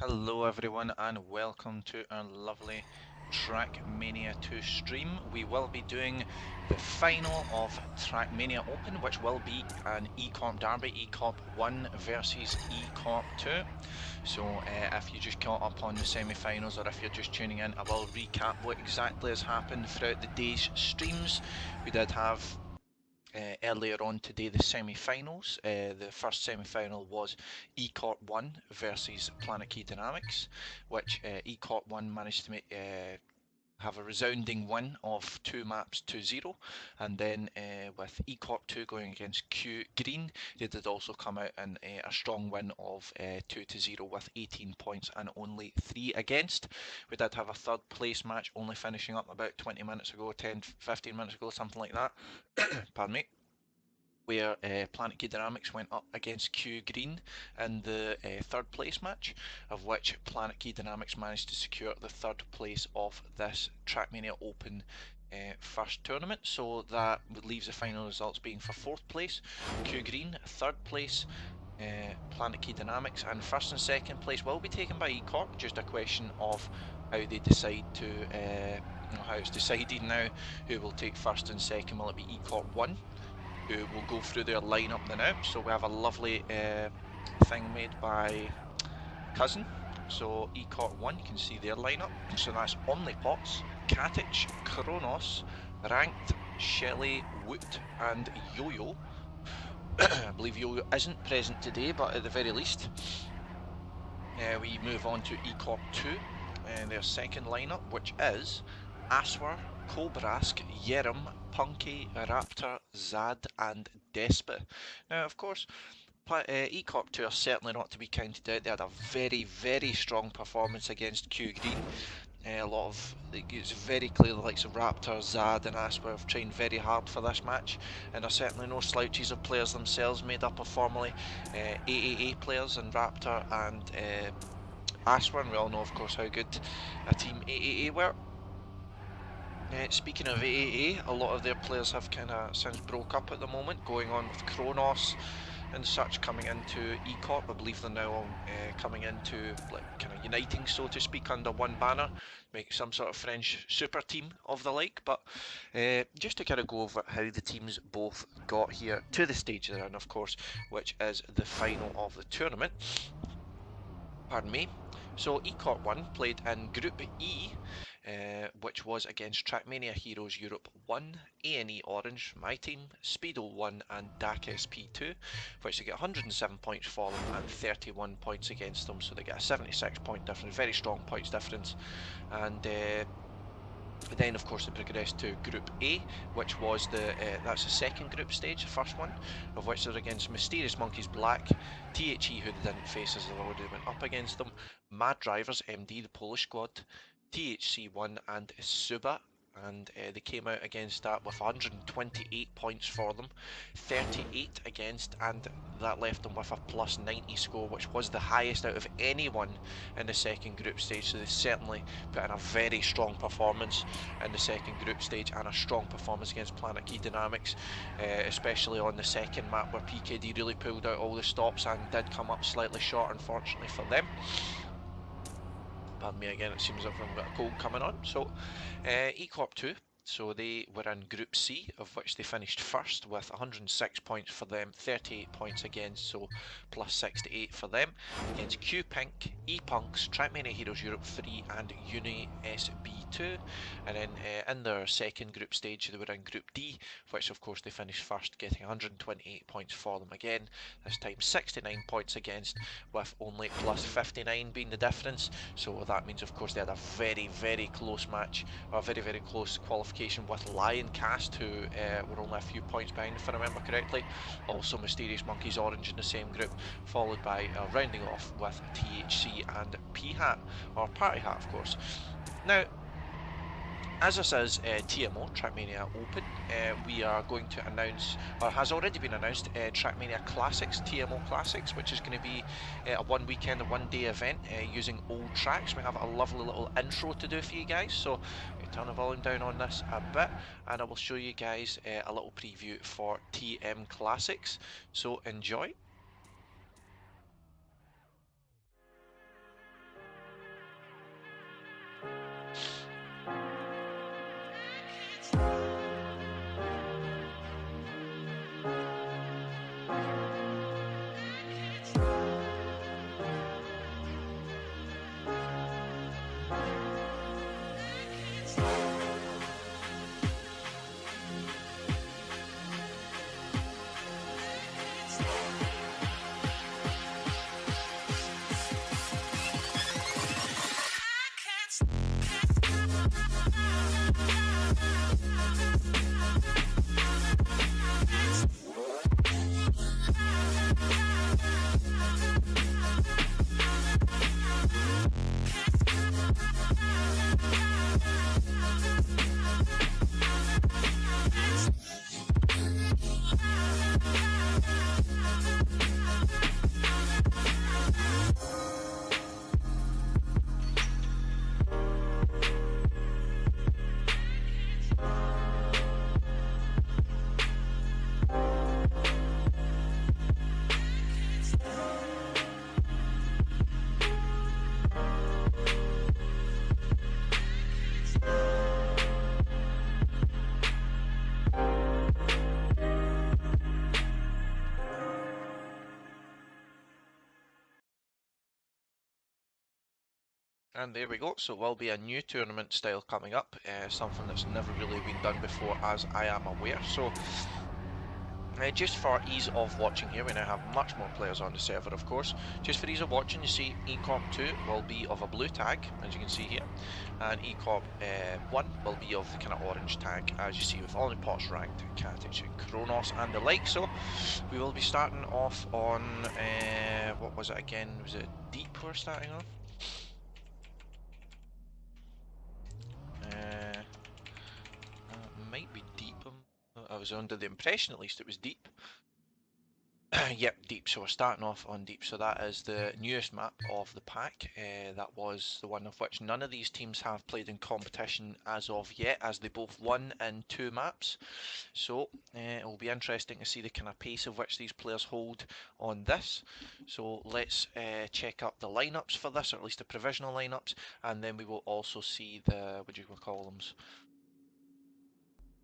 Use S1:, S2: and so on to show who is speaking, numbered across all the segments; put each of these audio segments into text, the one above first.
S1: Hello everyone and welcome to our lovely Trackmania 2 stream. We will be doing the final of TrackmaniaOpen, which will be an E-Corp derby, E-Corp1 versus E-Corp2. So if you just caught up on the semi-finals or if you're just tuning in, I will recap what exactly has happened throughout the day's streams. We did have earlier on today the semi-finals. The first semi-final was E-Corp1 versus PkD Dynamics, which E-Corp1 managed to have a resounding win of 2 maps to 0, and then with E-Corp2 going against Q Green, they did also come out in a strong win of 2 to 0 with 18 points and only 3 against. We did have a third place match only finishing up about 20 minutes ago, 10-15 minutes ago, something like that. Pardon me. Where PkD Dynamics went up against Q Green in the third place match, of which PkD Dynamics managed to secure the third place of this TrackmaniaOpen first tournament. So that leaves the final results being for fourth place Q Green, third place PkD Dynamics, and first and second place will be taken by E-Corp. Just a question of how they decide to, how it's decided now who will take first and second. Will it be E-Corp1? Who will go through their lineup now. So we have a lovely thing made by Cousin. So E-Corp1, you can see their lineup. So that's Omnipots, Katic, Kronos, Ranked, Shelly, Woot, and Yo-Yo. I believe Yo-Yo isn't present today, but at the very least, we move on to E-Corp2 and their second lineup, which is Aswar, Kobrask, Yerim, Punky, Raptor, Zad, and Despa. Now, of course, E-Corp2 are certainly not to be counted out. They had a very, very strong performance against Q Green. It's very clear the likes of Raptor, Zad, and Asper have trained very hard for this match, and are certainly no slouches of players themselves, made up of formerly AAA players and Raptor and Asper, and we all know, of course, how good a team AAA were. Speaking of AAA, a lot of their players have kind of since broke up at the moment, going on with Kronos and such coming into E-Corp. I believe they're now coming into like kind of uniting, so to speak, under one banner, make some sort of French super team of the like. But just to kind of go over how the teams both got here to the stage they're in, of course, which is the final of the tournament. Pardon me. So E-Corp1 played in Group E, which was against Trackmania Heroes Europe 1, A&E Orange, my team, Speedo 1 and DAC SP2, which they get 107 points for them and 31 points against them, so they get a 76 point difference, very strong points difference. And then, of course, they progressed to Group A, which was that's the second group stage, the first one, of which they're against Mysterious Monkeys Black, THE, who they didn't face as they already went up against them, Mad Drivers MD, the Polish squad, THC1 and Suba, and they came out against that with 128 points for them, 38 against, and that left them with a plus 90 score, which was the highest out of anyone in the second group stage. So they certainly put in a very strong performance in the second group stage, and a strong performance against PkD Dynamics, especially on the second map where PkD really pulled out all the stops and did come up slightly short, unfortunately for them. Pardon me again, it seems like I've got a cold coming on. So, E-Corp2, so they were in Group C, of which they finished first with 106 points for them, 38 points against, so plus 68 for them, against Q-Pink, E-Punks, Trackmania Heroes Europe 3 and Uni SB2. And then in their second group stage they were in Group D, which of course they finished first, getting 128 points for them again, this time 69 points against, with only plus 59 being the difference. So that means of course they had a very, very close match, or a very, very close qualification with Lioncast, who were only a few points behind if I remember correctly. Also Mysterious Monkeys Orange in the same group, followed by rounding off with THC and P-Hat, or Party Hat of course. Now, as this is TMO, TrackmaniaOpen, we are going to announce, or has already been announced, Trackmania Classics, TMO Classics, which is going to be a one weekend, a one day event using old tracks. We have a lovely little intro to do for you guys, so turn the volume down on this a bit, and I will show you guys a little preview for TM Classics, so enjoy. And there we go, so it will be a new tournament style coming up, something that's never really been done before as I am aware. So just for ease of watching here, we now have much more players on the server of course. Just for ease of watching, you see E-Corp2 will be of a blue tag, as you can see here, and E-Corp1 will be of the kind of orange tag, as you see with Omnipots, Ranked, Katic, Kronos and the like. So we will be starting off on, what was it again, was it Deep we're starting off? Might be Deep. I was under the impression at least it was Deep. Yep, Deep. So we're starting off on Deep. So that is the newest map of the pack. That was the one of which none of these teams have played in competition as of yet, as they both won in 2 maps. So it will be interesting to see the kind of pace of which these players hold on this. So let's check up the lineups for this, or at least the provisional lineups, and then we will also see the, what do you call them?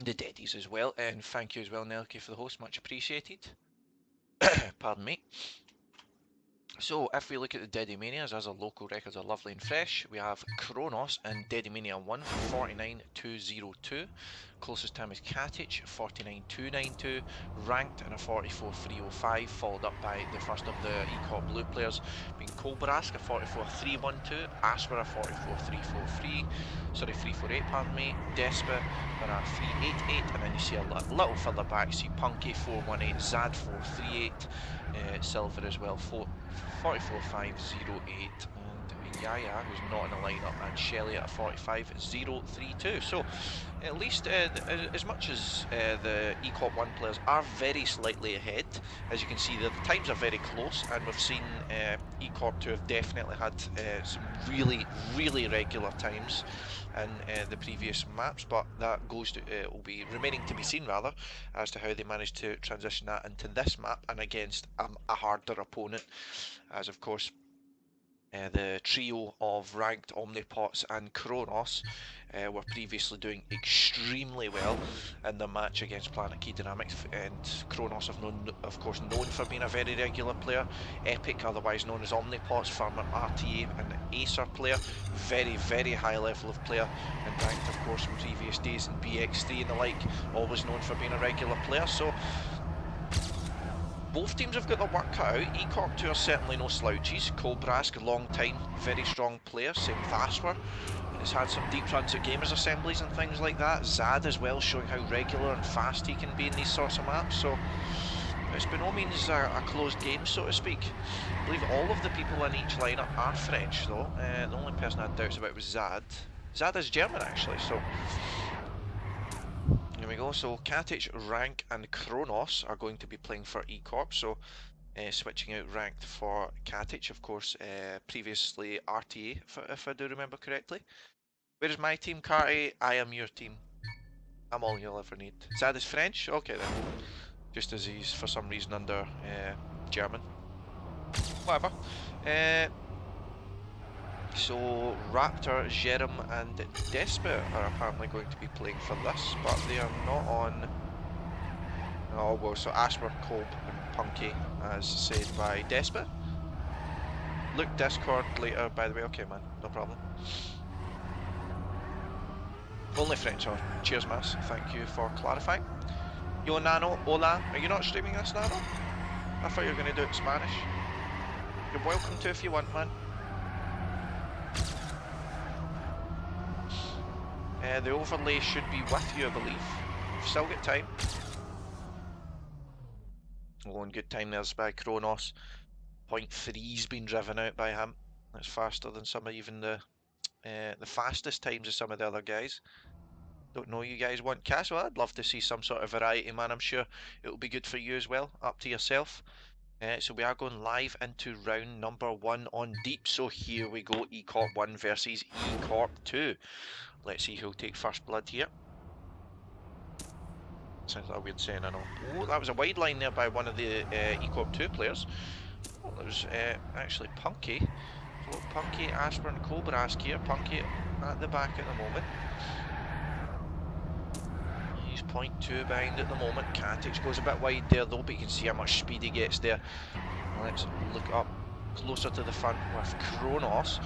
S1: The deadies as well, and thank you as well, Nelke, for the host, much appreciated. Pardon me. So if we look at the Dedimanias, as our local records are lovely and fresh, we have Kronos and Dedimania 1 for 49.202. Closest time is Katic, 49.292. Ranked in a 44.305, followed up by the first of the E-Corp blue players being Kolbrask, a 44.312. Asper, a 44.343. Sorry, 348, pardon me. Despa, a 388. And then you see a little further back, you see Punky, 418. Zad, 438. Silver as well, 44.508, and Yaya, who's not in the lineup, and Shelley at 45.032. So at least as much as the E-Corp1 players are very slightly ahead, as you can see the times are very close, and we've seen E-Corp2 have definitely had some really regular times in the previous maps, but that goes to will be remaining to be seen rather, as to how they manage to transition that into this map and against a harder opponent, as of course the trio of Ranked, Omnipots and Kronos were previously doing extremely well in the match against Planet Key Dynamics, and Kronos of course known for being a very regular player. Epic, otherwise known as Omnipots, former RTA and Acer player, very high level of player, and Ranked of course in previous days in BX3 and the like, always known for being a regular player. So both teams have got their work cut out. E-Corp2 are certainly no slouches. Kolbrask, long time, very strong player, same with Asper. He's had some deep runs at gamers assemblies and things like that. Zad as well, showing how regular and fast he can be in these sorts of maps. So it's by no means a closed game, so to speak. I believe all of the people in each lineup are French though. The only person I had doubts about was Zad. Zad is German actually, so here we go. So Katic, Rank and Kronos are going to be playing for E-Corp, so switching out Ranked for Katic, of course, previously RTA, if I do remember correctly. Where is my team, Carty? I am your team. I'm all you'll ever need. Zad is French? Okay then. Just as he's for some reason under German. Whatever. So Raptor, Jerem and Despa are apparently going to be playing for this, but they are not on. Oh well, so Asper, Kolb and Punky, as said by Despa. Look Discord later, by the way. Okay man, no problem. Only French on. Cheers Mass, thank you for clarifying. Yo Nano, hola, are you not streaming this, Nano? I thought you were going to do it in Spanish. You're welcome to if you want, man. The overlay should be with you, I believe. You've still got time. Oh, and good time there's by Kronos. 0.3's been driven out by him. That's faster than some of even the fastest times of some of the other guys. Don't know, you guys want cash? Well, I'd love to see some sort of variety, man. I'm sure it'll be good for you as well. Up to yourself. So we are going live into round number 1 on Deep. So here we go, E-Corp1 versus E-Corp2. Let's see who'll take first blood here. Sounds like a weird saying, I know. Oh, that was a wide line there by one of the E-Corp2 players. Oh, there was actually Punky. So Punky, Asper and Kolbrask here. Punky at the back at the moment. He's 0.2 behind at the moment. Katic goes a bit wide there though, but you can see how much speed he gets there. Let's look up closer to the front with Kronos.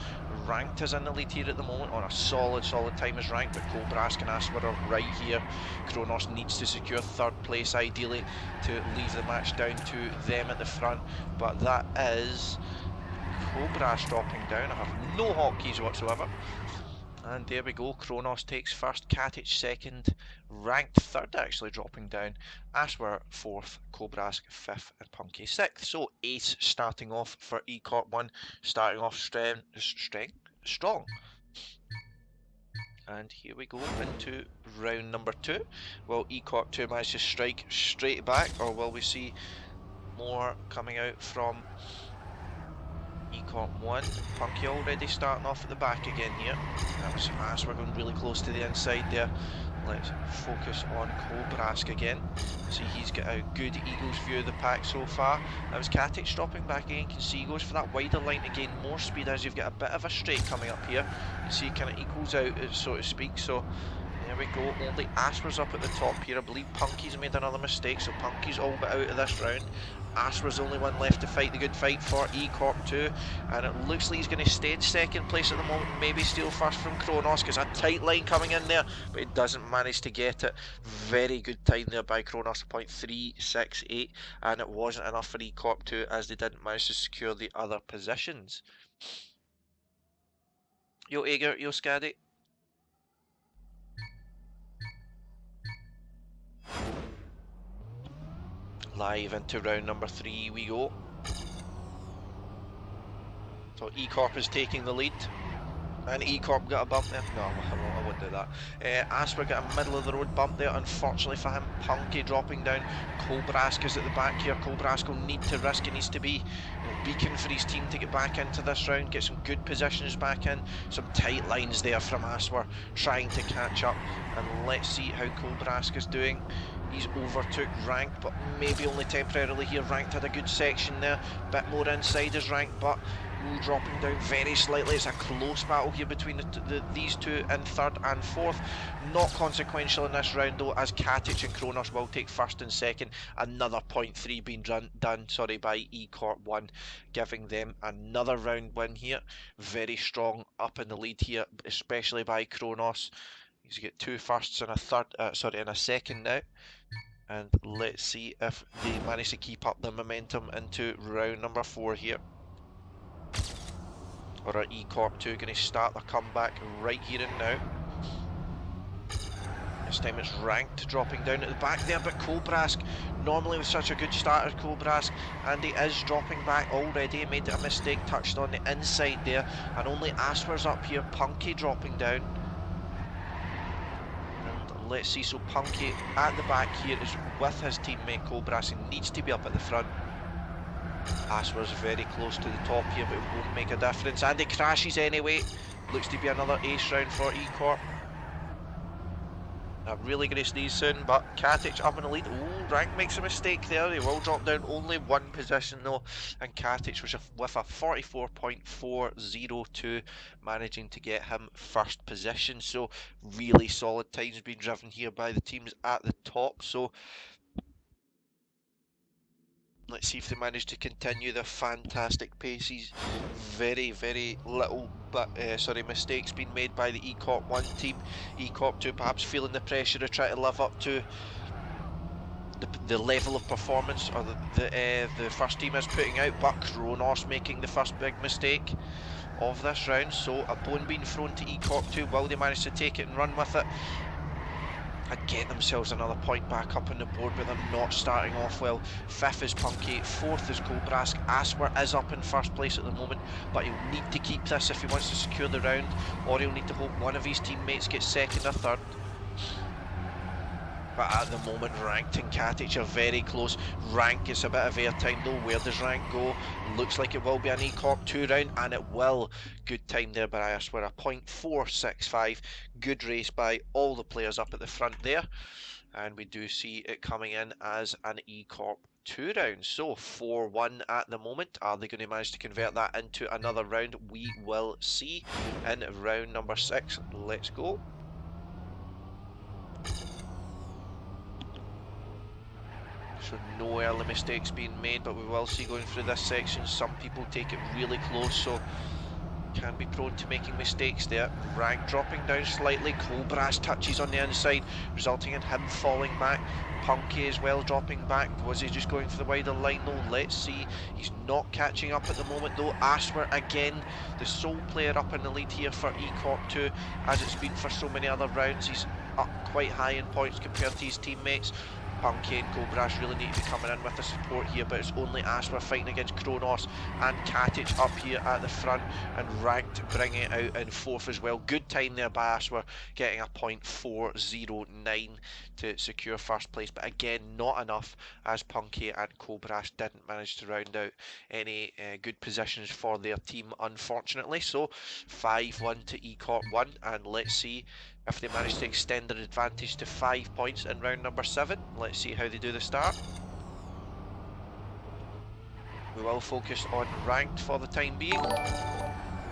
S1: Ranked is in the lead here at the moment on a solid time as Ranked, but Kobrask and Asper are right here. Kronos needs to secure third place ideally to leave the match down to them at the front, but that is Kobrask dropping down. I have no hotkeys whatsoever. And there we go, Kronos takes first, Katic second, Ranked third actually dropping down, Asper fourth, Kobrask fifth and Punky sixth. So ace starting off for E-Corp1, starting off strong. And here we go into round number 2. Will E-Corp2 manage to strike straight back, or will we see more coming out from E-Corp1? Punky already starting off at the back again here. That was fast, we're going really close to the inside there. Let's focus on Kobrask again. See, he's got a good Eagles view of the pack so far. That was Katic dropping back again. Can see he goes for that wider line to gain more speed as you've got a bit of a straight coming up here. You see it kind of equals out, so to speak. So there we go. Only Asper's up at the top here. I believe Punky's made another mistake, so Punky's all but out of this round. Asper's the only one left to fight the good fight for E-Corp2, and it looks like he's going to stay in second place at the moment, maybe steal first from Kronos, because a tight line coming in there, but he doesn't manage to get it. Very good time there by Kronos, 0.368, and it wasn't enough for E-Corp2 as they didn't manage to secure the other positions. Yo Ager, yo Scaddy. Live into round number 3 we go. So E-Corp is taking the lead. And E-Corp got a bump there. No, I won't do that. Asper got a middle of the road bump there, unfortunately for him. Punky dropping down. Kobrask is at the back here. Kobrask will need to risk, it needs to be beacon for his team to get back into this round, get some good positions back in. Some tight lines there from Asper, trying to catch up. And let's see how Kobrask is doing. He's overtook Ranked, but maybe only temporarily here. Ranked had a good section there, bit more inside as Ranked, but dropping down very slightly. It's a close battle here between these two in third and fourth. Not consequential in this round though, as Katic and Kronos will take first and second. Another 0.3 being done by E-Corp1, giving them another round win here. Very strong up in the lead here, especially by Kronos. He's got 2 firsts and a second now. And let's see if they manage to keep up the momentum into round number 4 here. Or are E-Corp2 going to start the comeback right here and now? This time it's Ranked dropping down at the back there, but Kobrask, normally with such a good start as Kobrask, and he is dropping back already. He made a mistake, touched on the inside there, and only Asper's up here. Punky dropping down. And let's see, so Punky at the back here is with his teammate Kobrask and needs to be up at the front. Asper's very close to the top here, but it won't make a difference, and he crashes anyway. Looks to be another ace round for E-Corp. I'm really going to sneeze soon, but Katic up in the lead. Oh, Rank makes a mistake there. He will drop down only 1 position though, and Katic was with a 44.402, managing to get him first position. So really solid times being driven here by the teams at the top. So let's see if they manage to continue the fantastic paces. Very little mistakes being made by the E-Corp1 team. E-Corp2 perhaps feeling the pressure to try to live up to the level of performance or the first team is putting out, but Kronos making the first big mistake of this round. So a bone being thrown to E-Corp2. Will they manage to take it and run with it and get themselves another point back up on the board, but they're not starting off well? 5th is Punky, 4th is Kobrask. Asper is up in first place at the moment, but he'll need to keep this if he wants to secure the round, or he'll need to hope one of his teammates gets second or third. But at the moment, Ranked and Katic are very close. Rank gets a bit of airtime though. Where does Rank go? Looks like it will be an E-Corp2 round, and it will. Good time there by Asper, a 0.465. Good race by all the players up at the front there. And we do see it coming in as an E-Corp2 round. So 4-1 at the moment. Are they going to manage to convert that into another round? We will see in round number 6. Let's go.
S2: So no early mistakes being made, but we will see going through this section, some people take it really close, so can be prone to making mistakes there. Rank dropping down slightly, Cobras touches on the inside, resulting in him falling back. Punky as well dropping back. Was he just going for the wider line though? Let's see. He's not catching up at the moment though. Asper again, the sole player up in the lead here for E-Corp2, as it's been for so many other rounds. He's up quite high in points compared to his teammates. Punky and Cobras really need to be coming in with the support here, but it's only Asper fighting against Kronos and Katic up here at the front, and Ranked bringing it out in fourth as well. Good time there by Asper, getting a .409 to secure first place, but again not enough, as Punky and Cobras didn't manage to round out any good positions for their team, unfortunately. So 5-1 to E-Corp1, and let's see if they manage to extend their advantage to 5 points in round number 7. Let's see how they do the start. We will focus on Ranked for the time being.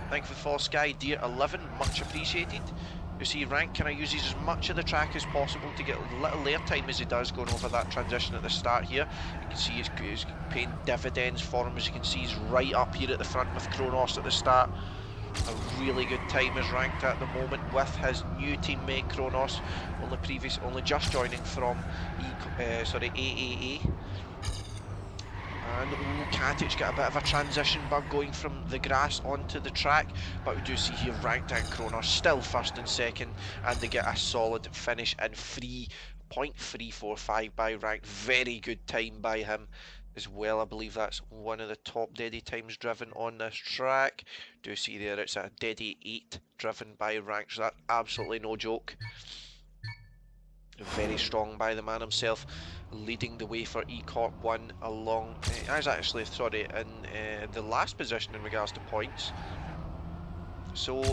S2: Thank you for the follow, Sky Deer 11, much appreciated. You see, Rank kind of uses as much of the track as possible to get a little layer time as he does going over that transition at the start here. You can see he's paying dividends for him. As you can see, he's right up here at the front with Kronos at the start. A really good time is Ranked at the moment with his new teammate Kronos, only just joining from AAA. And Katic got a bit of a transition bug going from the grass onto the track, but we do see here Ranked and Kronos still first and second, and they get a solid finish in 3.345 by Ranked. Very good time by him as well. I believe that's one of the top Deddy times driven on this track. Do see there it's a Deddy 8 driven by Ranked, so that's absolutely no joke. Very strong by the man himself, leading the way for E-Corp1 along, as actually, sorry, in the last position in regards to points. So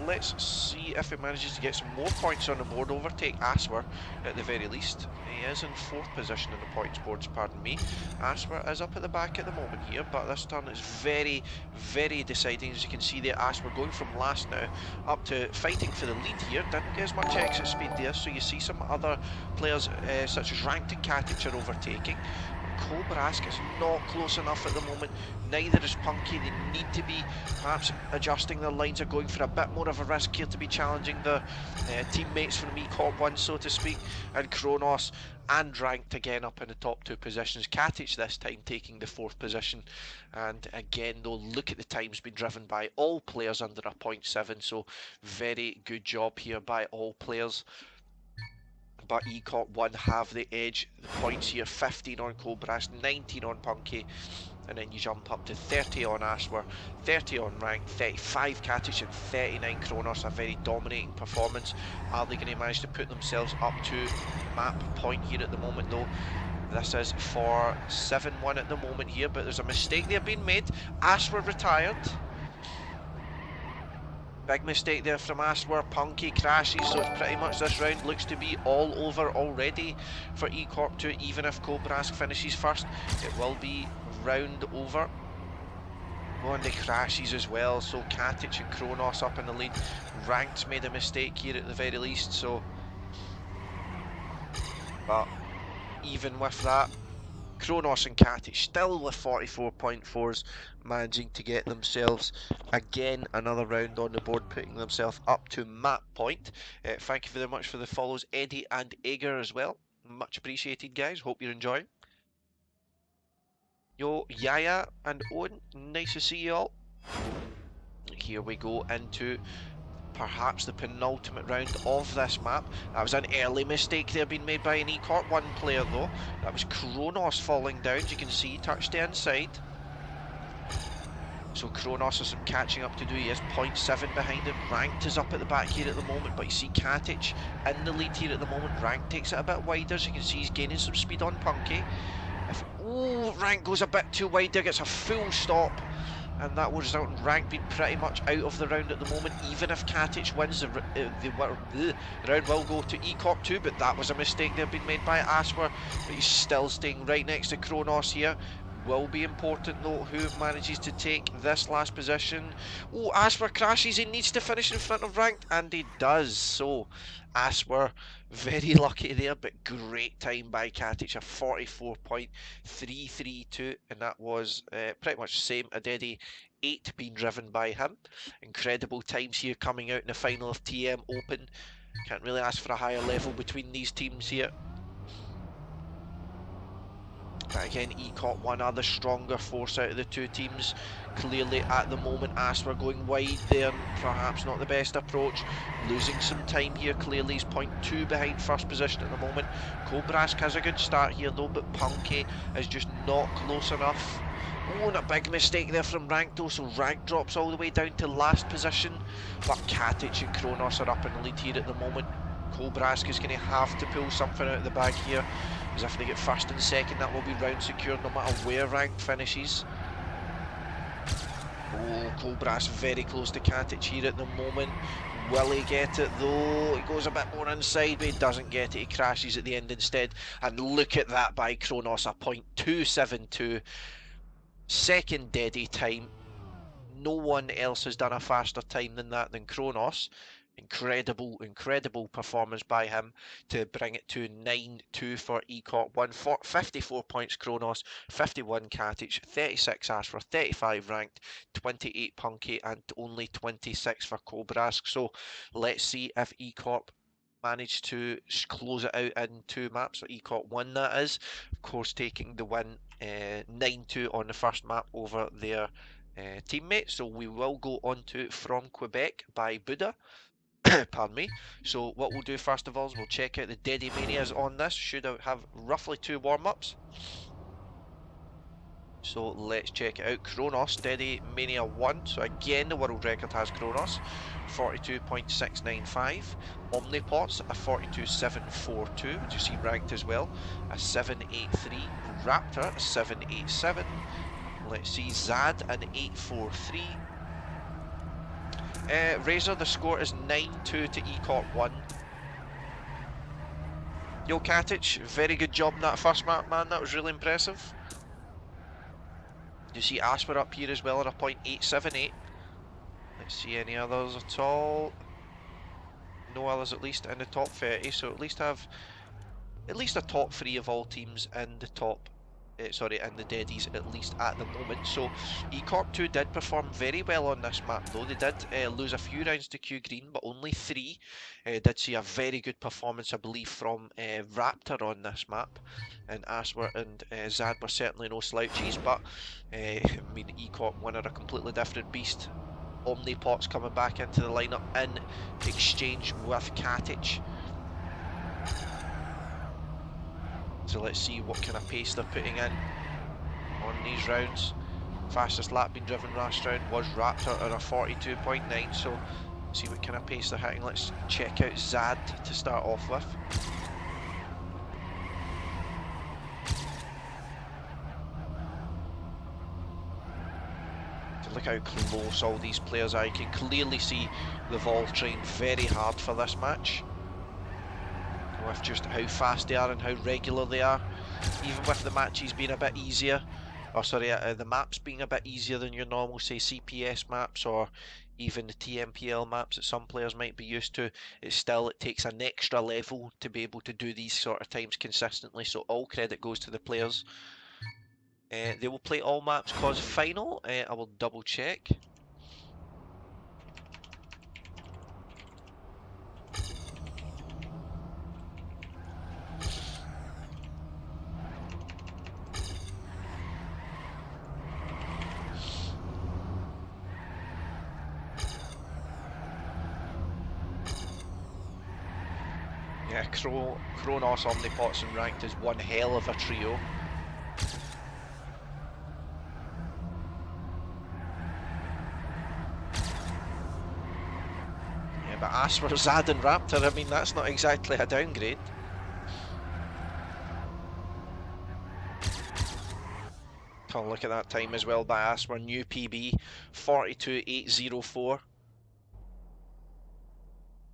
S2: let's see if he manages to get some more points on the board, overtake Asper at the very least. He is in 4th position in the points boards, pardon me. Asper is up at the back at the moment here, but this turn is very, very deciding. As you can see there, Asper going from last now up to fighting for the lead here. Didn't get as much exit speed there, so you see some other players such as Ranked and Katic are overtaking. Cobras is not close enough at the moment, neither is Punky. They need to be perhaps adjusting their lines, or going for a bit more of a risk here to be challenging the teammates from E-Corp1, so to speak. And Kronos and Ranked again up in the top 2 positions. Katic this time taking the 4th position, and again though, look at the times being driven by all players under a .7, so very good job here by all players. But E-Corp1 have the edge. The points here, 15 on Cobras, 19 on Punky, and then you jump up to 30 on Asper, 30 on Rank, 35 Katic and 39 Kronos. A very dominating performance. Are they going to manage to put themselves up to map point here at the moment though? This is for 7-1 at the moment here, but there's a mistake there being made. Asper retired. Big mistake there from Asper. Punky crashes, so it's pretty much this round looks to be all over already for E-Corp2. Even if Cobras finishes first, it will be round over. Oh, and the crashes as well, so Katic and Kronos up in the lead. Ranked's made a mistake here at the very least, so... But even with that, Kronos and Katic still with 44.4s, managing to get themselves again another round on the board, putting themselves up to map point. Thank you very much for the follows, Eddie and Ager as well. Much appreciated, guys. Hope you're enjoying. Yo, Yaya and Owen, nice to see you all. Here we go into perhaps the penultimate round of this map. That was an early mistake there being made by an E-Corp1 player though. That was Kronos falling down, as you can see, touched the inside. So Kronos has some catching up to do. He is 0.7 behind him. Ranked is up at the back here at the moment, but you see Katic in the lead here at the moment. Ranked takes it a bit wider, as you can see he's gaining some speed on Punky. Rank goes a bit too wide there, gets a full stop, and that will result in Rank being pretty much out of the round at the moment. Even if Katic wins, the round will go to E-Corp2, but that was a mistake there being made by Asper, but he's still staying right next to Kronos here. will be important though, who manages to take this last position. Oh, Asper crashes, he needs to finish in front of Ranked, and he does. So, Asper, very lucky there, but great time by Katic, a 44.332, and that was pretty much the same. A Deddy 8 being driven by him. Incredible times here coming out in the final of TM Open. Can't really ask for a higher level between these teams here. But again, E-Corp1 are the stronger force out of the two teams. Clearly, at the moment, Asper going wide there, perhaps not the best approach. Losing some time here, clearly he's 0.2 behind first position at the moment. Kobrask has a good start here though, but Punky is just not close enough. Oh, and a big mistake there from Rank though, so Rank drops all the way down to last position. But Katic and Kronos are up in the lead here at the moment. Kobrask is going to have to pull something out of the bag here, because if they get first and second, that will be round secured no matter where Rank finishes. Oh, Kobrask very close to Katic here at the moment. Will he get it though? He goes a bit more inside, but he doesn't get it. He crashes at the end instead. And look at that by Kronos, a 0.272. Second Deddy time. No one else has done a faster time than that than Kronos. Incredible performance by him to bring it to 9-2 for E-Corp1. 54 points Kronos, 51 Katic, 36 Asper, 35 Ranked, 28 Punky, and only 26 for Kobrask. So let's see if E-Corp managed to close it out in 2 maps, so E-Corp1 that is. Of course, taking the win 9-2 on the first map over their teammate. So we will go on to From Quebec by Buddha. Pardon me. So what we'll do first of all is we'll check out the Deddy Manias on this. Should have roughly 2 warm-ups. So let's check it out. Kronos, Deddy Mania 1. So again, the world record has Kronos, 42.695. Omnipots, a 42.742, which you see ranked as well, a 783. Raptor, a 787. Let's see, Zad, an 843. Razor, the score is 9-2 to E-Corp1. Yo, Katic, very good job in that first map, man. That was really impressive. You see Asper up here as well at a 0.878. Let's see any others at all. No others at least in the top 30, so at least have a top 3 of all teams in the top in the Deddies at least at the moment. So E-Corp2 did perform very well on this map though. They did lose a few rounds to Q Green, but only 3. Did see a very good performance, I believe, from Raptor on this map, and Asper and Zad were certainly no slouches, but I mean, E-Corp1 are a completely different beast. Omnipot's coming back into the lineup in exchange with Katic. So let's see what kind of pace they're putting in on these rounds. Fastest lap being driven last round was Raptor at a 42.9, so see what kind of pace they're hitting. Let's check out Zad to start off with. So look how close all these players are. You can clearly see they've all trained very hard for this match, with just how fast they are and how regular they are. Even with the matches being a bit easier, or sorry, the maps being a bit easier than your normal, say, CPS maps or even the TMPL maps that some players might be used to, it takes an extra level to be able to do these sort of times consistently, so all credit goes to the players. They will play all maps cause final. I will double check. Yeah, Kronos, Omnipots and Ranked is one hell of a trio. Yeah, but Asper, Zad and Raptor, I mean, that's not exactly a downgrade. Oh, look at that time as well by Asper, new PB, 42.804.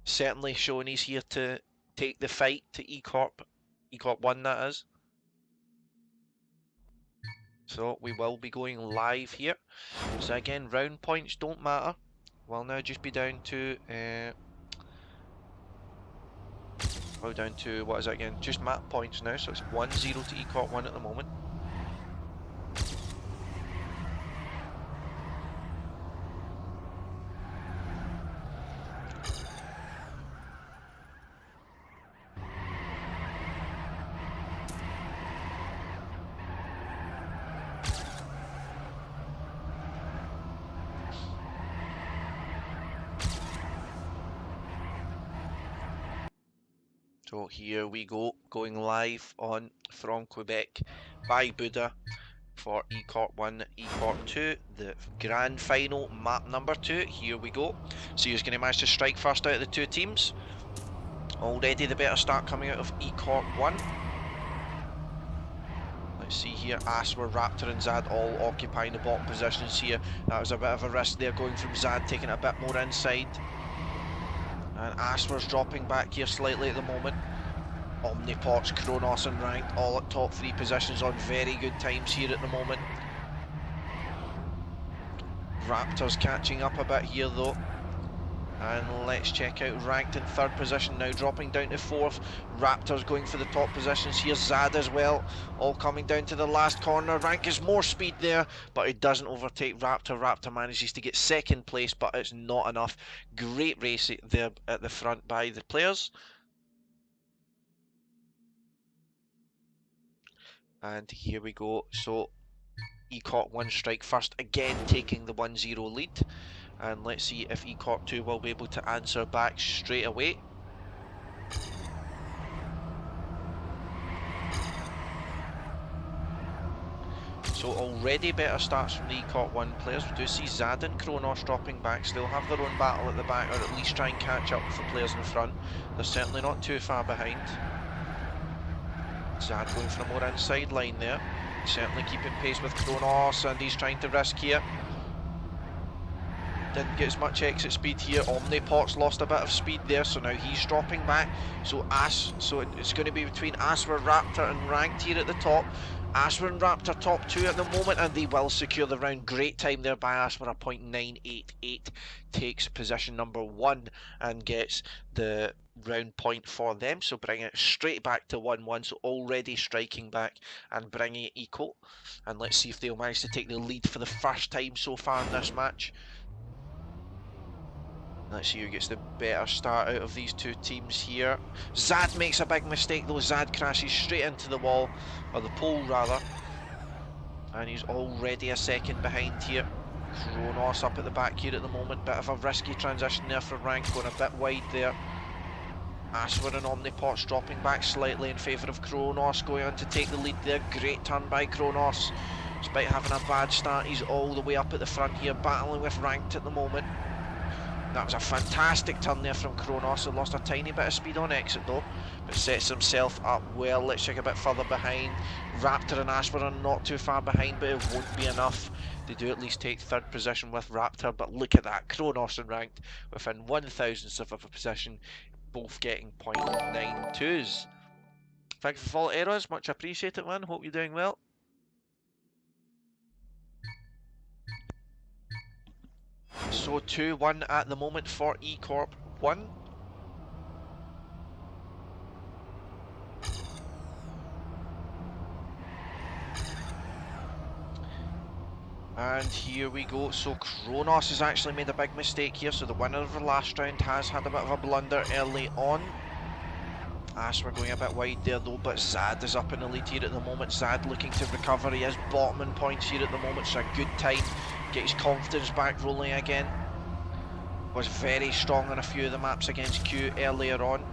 S2: Certainly showing he's here to take the fight to E-Corp1 that is. So we will be going live here. So again, round points don't matter. We'll now just be down to what is it again? Just map points now. So it's 1-0 to E-Corp1 at the moment. So here we go, going live on from Quebec by Buddha for E-Corp1, E-Corp2, the grand final, map number 2. Here we go. See who's going to manage to strike first out of the two teams. Already the better start coming out of E-Corp1. Let's see here, Aswer, Raptor and Zad all occupying the bottom positions here. That was a bit of a risk there, going from Zad, taking it a bit more inside. And Aswer's dropping back here slightly at the moment. Omnipots, Kronos and Ranked all at top 3 positions on very good times here at the moment. Raptor's catching up a bit here though. And let's check out Ranked in 3rd position now, dropping down to 4th. Raptor's going for the top positions here, Zad as well, all coming down to the last corner. Rank has more speed there, but it doesn't overtake Raptor. Raptor manages to get 2nd place, but it's not enough. Great race there at the front by the players. And here we go, so E-Corp1 strike first, again taking the 1-0 lead. And let's see if E-Corp2 will be able to answer back straight away. So already better starts from the E-Corp1 players. We do see Zad and Kronos dropping back, still have their own battle at the back, or at least try and catch up with the players in front. They're certainly not too far behind. Zad going for a more inside line there. Certainly keeping pace with Kronos, and he's trying to risk here. Didn't get as much exit speed here. Omnipot's lost a bit of speed there, so now he's dropping back. So it's going to be between Aswer, Raptor and Ranked here at the top. Aswer and Raptor top 2 at the moment, and they will secure the round. Great time there by Aswer, a .988. Takes position number 1 and gets the round point for them, so bring it straight back to 1-1, so already striking back and bringing it equal. And let's see if they'll manage to take the lead for the first time so far in this match. Let's see who gets the better start out of these two teams here. Zad makes a big mistake though. Zad crashes straight into the wall, or the pole rather, and he's already a 2nd behind here. Kronos up at the back here at the moment. Bit of a risky transition there for Rank, going a bit wide there. Aswer and Omnipots dropping back slightly in favour of Kronos, going on to take the lead there. Great turn by Kronos. Despite having a bad start, he's all the way up at the front here, battling with Ranked at the moment. That was a fantastic turn there from Kronos. He lost a tiny bit of speed on exit though, but sets himself up well. Let's check a bit further behind. Raptor and Asper are not too far behind, but it won't be enough. They do at least take 3rd position with Raptor, but look at that, Kronos and Ranked within 1,000th of a position, both getting .92s. Thank you for follow Eros, much appreciated man, hope you're doing well. So 2-1 at the moment for E-Corp1. And here we go, so Kronos has actually made a big mistake here, so the winner of the last round has had a bit of a blunder early on. Aswer going a bit wide there though, but Zad is up in the lead here at the moment. Zad looking to recover, he is bottoming points here at the moment, so a good time. Get his confidence back rolling again. Was very strong on a few of the maps against Q earlier on.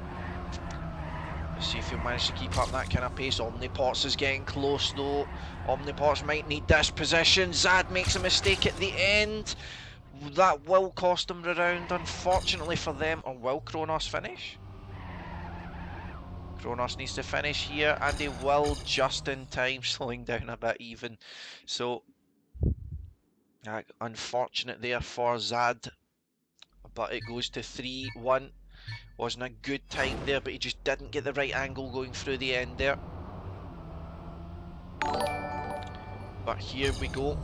S2: Let's see if he'll manage to keep up that kind of pace. Omnipots is getting close though. Omnipots might need this position. Zad makes a mistake at the end. That will cost him the round, unfortunately for them. Or will Kronos finish? Kronos needs to finish here, and he will just in time, slowing down a bit even. So, unfortunate there for Zad, but it goes to 3-1. Wasn't a good time there, but he just didn't get the right angle going through the end there. But here we go.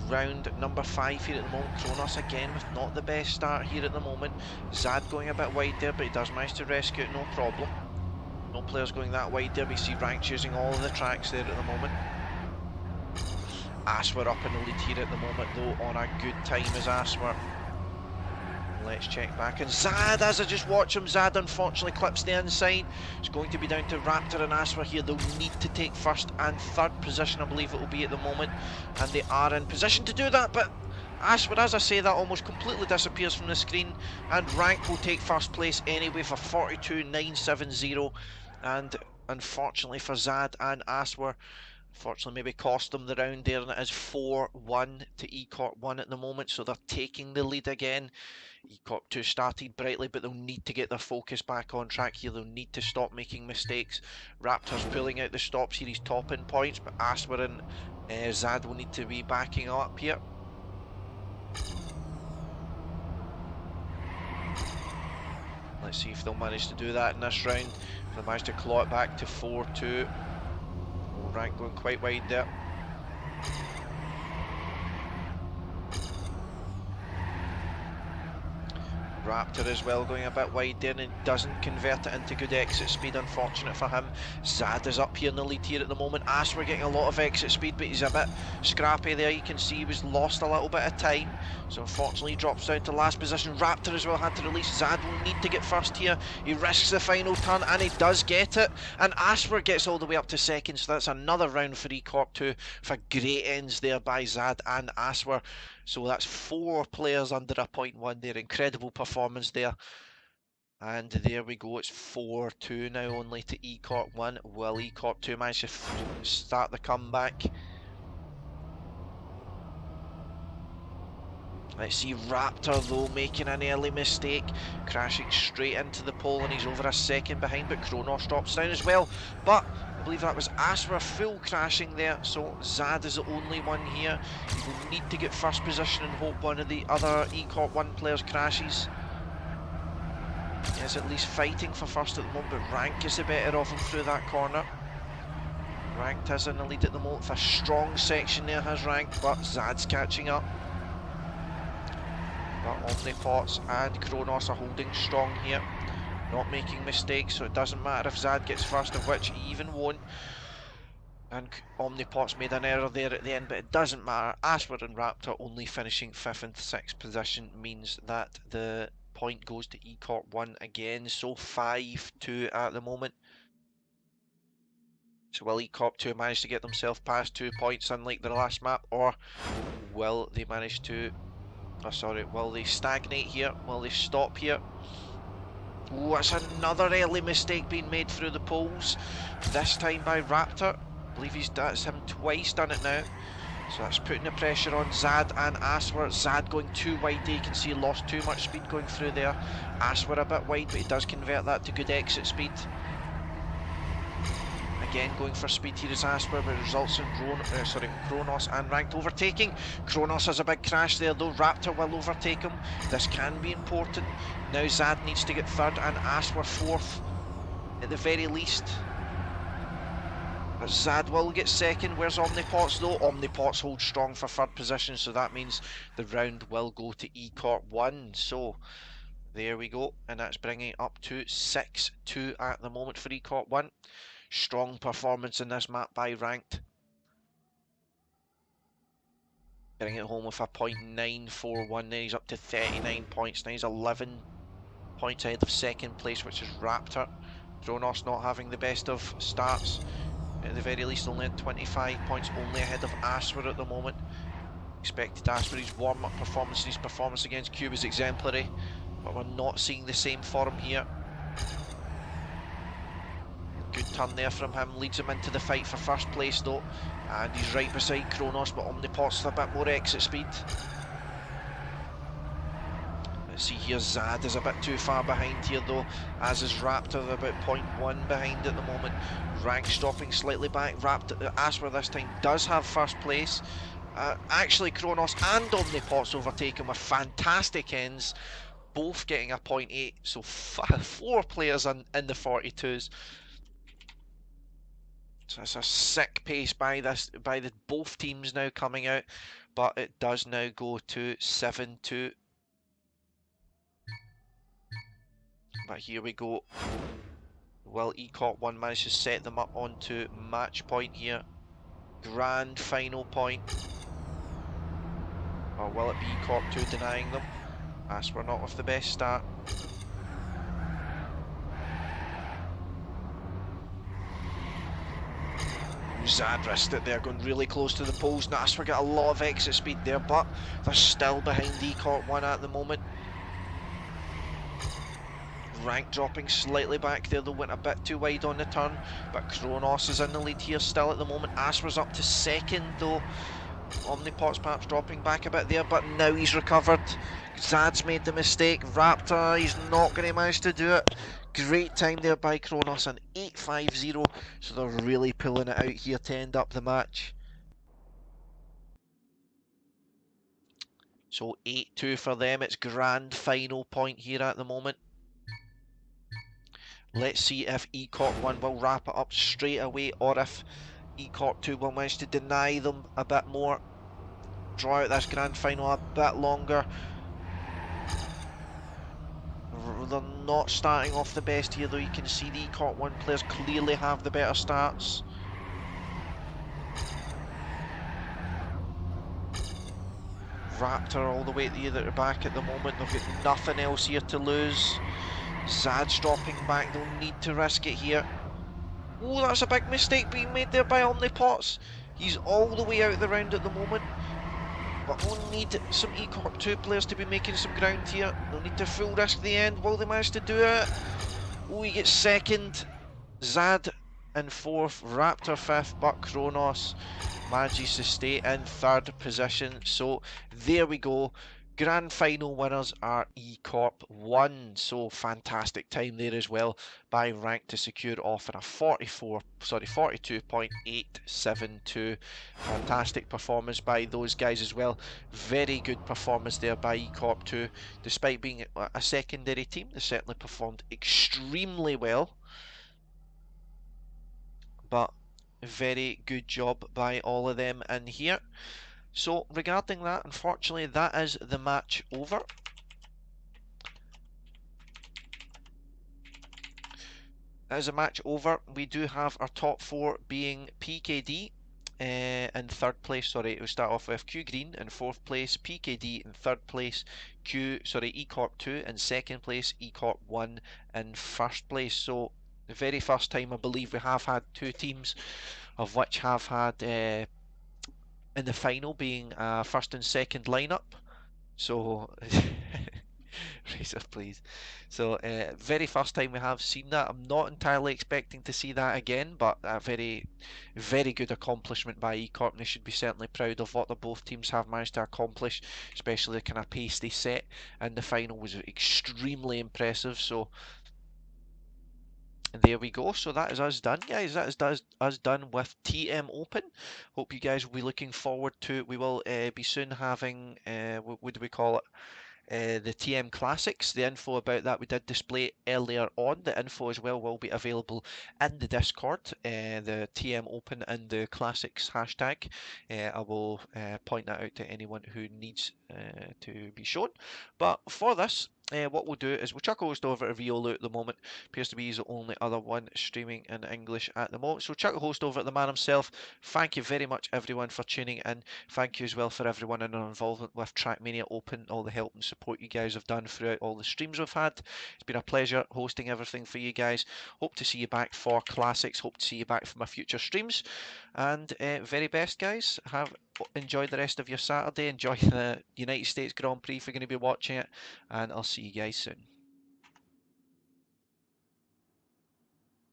S2: Round number 5 here at the moment. Kronos again with not the best start here at the moment. Zad going a bit wide there, but he does manage to rescue it, no problem. No players going that wide there. We see Rank choosing all of the tracks there at the moment. Aswer up in the lead here at the moment though, on a good time as Aswer. Let's check back, and Zad, as I just watch him, Zad unfortunately clips the inside. It's going to be down to Raptor and Aswer here. They'll need to take first and third position, I believe it will be at the moment, and they are in position to do that, but Aswer, as I say, that almost completely disappears from the screen, and Rank will take first place anyway for 42.970, and unfortunately for Zad and Aswer, unfortunately maybe cost them the round there, and it is 4-1 to E-Corp1 at the moment, so they're taking the lead again. E-Corp2 started brightly, but they'll need to get their focus back on track here. They'll need to stop making mistakes. Raptor's pulling out the stops here. He's topping points, but Aswer and Zad will need to be backing up here. Let's see if they'll manage to do that in this round. They'll manage to claw it back to 4-2. Rank going quite wide there. Raptor as well going a bit wide there, and it doesn't convert it into good exit speed, unfortunate for him. Zad is up here in the lead here at the moment. Aswer getting a lot of exit speed, but he's a bit scrappy there. You can see he was lost a little bit of time, so unfortunately he drops down to last position. Raptor as well had to release. Zad will need to get first here. He risks the final turn and he does get it, and Aswer gets all the way up to second, so that's another round for E-Corp2 for great ends there by Zad and Aswer. So that's 4 players under a 0.1 there. Incredible performance there. And there we go. It's 4-2 now only to E-Corp1. Will E-Corp2 manage to start the comeback? Let's see Raptor though making an early mistake, crashing straight into the pole, and he's over a second behind, but Kronos drops down as well. But I believe that was Aswer full crashing there, so Zad is the only one here. He will need to get first position and hope one of the other E-Corp1 players crashes. He is at least fighting for first at the moment, but Rank is the better of him through that corner. Rank is in the lead at the moment, with a strong section there has Rank, but Zad's catching up. But Omnipots and Kronos are holding strong here, not making mistakes, so it doesn't matter if Zad gets first, of which he even won't. And Omnipots made an error there at the end, but it doesn't matter. Aswer and Raptor only finishing 5th and 6th position means that the point goes to E-Corp1 again, so 5-2 at the moment. So will E-Corp2 manage to get themselves past 2 points unlike their last map, or will they manage to... Oh, sorry, will they stagnate here? Will they stop here? Oh, that's another early mistake being made through the poles. This time by Raptor. I believe that's him twice done it now. So that's putting the pressure on Zad and Aswer. Zad going too wide there. You can see he lost too much speed going through there. Aswer a bit wide, but he does convert that to good exit speed. Again going for speed here is Aswer, but it results in Kronos and Ranked overtaking. Kronos has a big crash there though. Raptor will overtake him. This can be important. Now Zad needs to get third and Aswer fourth at the very least. But Zad will get second. Where's Omnipots though? Omnipots hold strong for third position, so that means the round will go to E-Corp1. So there we go, and that's bringing it up to 6-2 at the moment for E-Corp1. Strong performance in this map by Ranked. Getting it home with a 0.941 there. He's up to 39 points now. He's 11 points ahead of second place, which is Raptor. Kronos not having the best of starts. At the very least, only at 25 points, only ahead of Aswer at the moment. Expected Aswer, his warm-up performance and his performance against Cube is exemplary, but we're not seeing the same for him here. Good turn there from him, leads him into the fight for first place though, and he's right beside Kronos, but Omnipots with a bit more exit speed. Let's see here, Zad is a bit too far behind here though, as is Raptor, about 0.1 behind at the moment. Rank stopping slightly back. Aswer this time does have first place. Actually Kronos and Omnipots overtake him with fantastic ends, both getting a 0.8, so 4 players in the 42s. So it's a sick pace by both teams now coming out, but it does now go to 7-2. But here we go. Will E-Corp1 manage to set them up onto match point here? Grand final point. Or will it be E-Corp2 denying them? As we're not with the best start. Zad risked it there, going really close to the poles. Nasper got a lot of exit speed there, but they're still behind E-Corp1 at the moment. Rank dropping slightly back there, they went a bit too wide on the turn, but Kronos is in the lead here still at the moment. Asper's up to second though. Omnipot's perhaps dropping back a bit there, but now he's recovered. Zad's made the mistake. Raptor, he's not going to manage to do it. Great time there by Kronos, an 8.50, so they're really pulling it out here to end up the match. So 8-2 for them, it's grand final point here at the moment. Let's see if E-Corp1 will wrap it up straight away, or if E-Corp2 will manage to deny them a bit more. Draw out this grand final a bit longer. They're not starting off the best here though. You can see the E-Corp1 players clearly have the better starts. Raptor all the way to the back at the moment. They've got nothing else here to lose. Zad's dropping back. They'll need to risk it here. Oh, that's a big mistake being made there by Omnipots. He's all the way out of the round at the moment. But we'll need some E-Corp2 players to be making some ground here. They'll need to full risk the end. Will they manage to do it? Oh, he gets second. Zad in fourth. Raptor fifth. But Kronos manages to stay in third position. So there we go. Grand final winners are E-Corp1. So fantastic time there as well by Rank to secure off in a 42.872. Fantastic performance by those guys as well. Very good performance there by E-Corp2. Despite being a secondary team, they certainly performed extremely well. But very good job by all of them in here. So regarding that, unfortunately, that is the match over. That is a match over. We do have our top four being PkD in third place. Sorry, we'll start off with Q Green in fourth place, PkD in third place, E-Corp2 in second place, E-Corp1 in first place. So the very first time I believe we have had two teams of which have had in the final being first and second lineup. So Razor please. So very first time we have seen that. I'm not entirely expecting to see that again, but a very good accomplishment by E-Corp. They should be certainly proud of what the both teams have managed to accomplish, especially the kind of pace they set in the final was extremely impressive. So there we go. So that is us done, guys. That is us done with TMOpen. Hope you guys will be looking forward to. We will be soon having what do we call it? The TM Classics. The info about that we did display earlier on. The info as well will be available in the Discord. The TM Open and the Classics hashtag. I will point that out to anyone who needs to be shown. But for this, what we'll do is we'll chuck a host over to Riolu at the moment. Appears to be the only other one streaming in English at the moment. So chuck a host over at the man himself. Thank you very much everyone for tuning in. Thank you as well for everyone in our involvement with TrackmaniaOpen, all the help and support you guys have done throughout all the streams we've had. It's been a pleasure hosting everything for you guys. Hope to see you back for Classics. Hope to see you back for my future streams. And very best, guys. Enjoy the rest of your Saturday. Enjoy the United States Grand Prix if you're going to be watching it. And I'll see you guys soon.